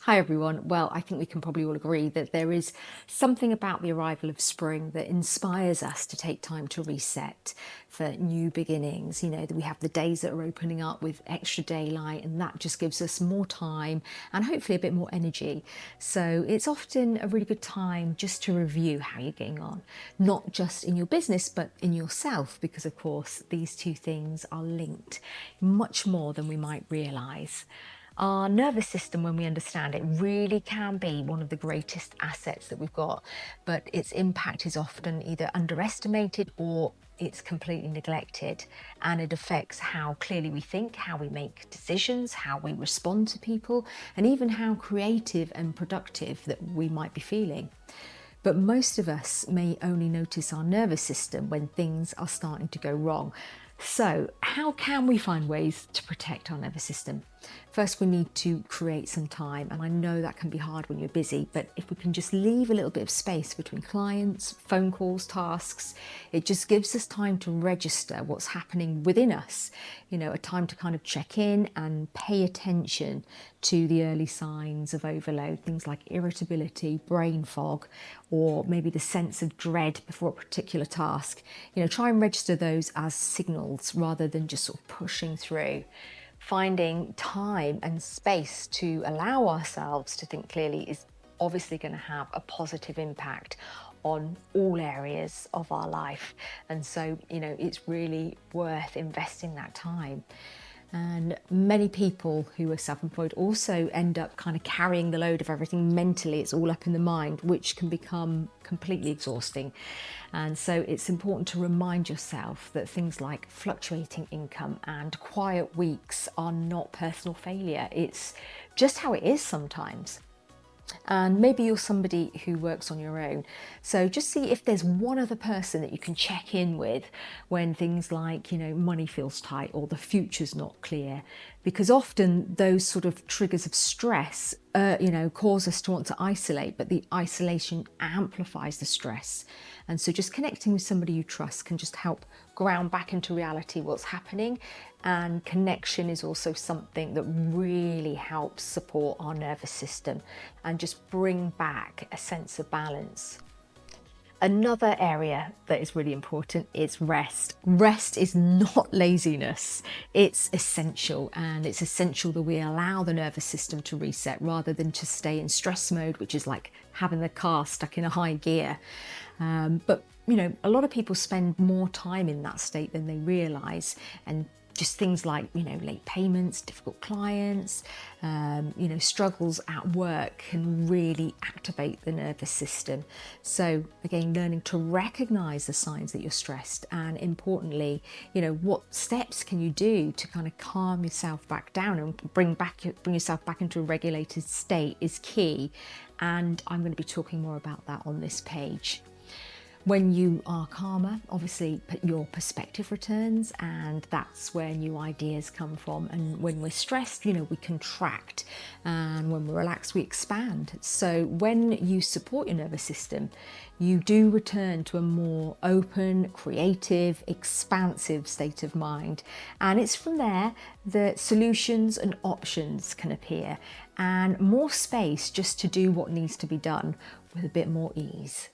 Hi everyone. Well, I think we can probably all agree that there is something about the arrival of spring that inspires us to take time to reset for new beginnings. That we have the days that are opening up with extra daylight, and that just gives us more time and hopefully a bit more energy. So it's often a really good time just to review how you're getting on, not just in your business, but in yourself, because of course these two things are linked much more than we might realize. Our nervous system, when we understand it, really can be one of the greatest assets that we've got, but its impact is often either underestimated or it's completely neglected, and it affects how clearly we think, how we make decisions, how we respond to people, and even how creative and productive that we might be feeling. But most of us may only notice our nervous system when things are starting to go wrong. So, how can we find ways to protect our nervous system? First, we need to create some time, and I know that can be hard when you're busy, but if we can just leave a little bit of space between clients, phone calls, tasks, it just gives us time to register what's happening within us, a time to kind of check in and pay attention to the early signs of overload, things like irritability, brain fog, or maybe the sense of dread before a particular task. Try and register those as signals rather than just sort of pushing through. Finding time and space to allow ourselves to think clearly is obviously going to have a positive impact on all areas of our life. And so, it's really worth investing that time. And many people who are self-employed also end up kind of carrying the load of everything mentally. It's all up in the mind, which can become completely exhausting. And so it's important to remind yourself that things like fluctuating income and quiet weeks are not personal failure. It's just how it is sometimes. And maybe you're somebody who works on your own. So just see if there's one other person that you can check in with when things like, money feels tight or the future's not clear. Because often those sort of triggers of stress, cause us to want to isolate, but the isolation amplifies the stress. And so just connecting with somebody you trust can just help ground back into reality what's happening. And connection is also something that really helps support our nervous system and just bring back a sense of balance. Another area that is really important is rest. Rest is not laziness. It's essential, and it's essential that we allow the nervous system to reset rather than to stay in stress mode, which is like having the car stuck in a high gear. But a lot of people spend more time in that state than they realize, and just things like, late payments, difficult clients, struggles at work can really activate the nervous system. So again, learning to recognize the signs that you're stressed, and importantly, what steps can you do to kind of calm yourself back down and bring yourself back into a regulated state is key. And I'm going to be talking more about that on this page. When you are calmer, obviously your perspective returns, and that's where new ideas come from. And when we're stressed, we contract, and when we're relaxed, we expand. So when you support your nervous system, you do return to a more open, creative, expansive state of mind. And it's from there that solutions and options can appear, and more space just to do what needs to be done with a bit more ease.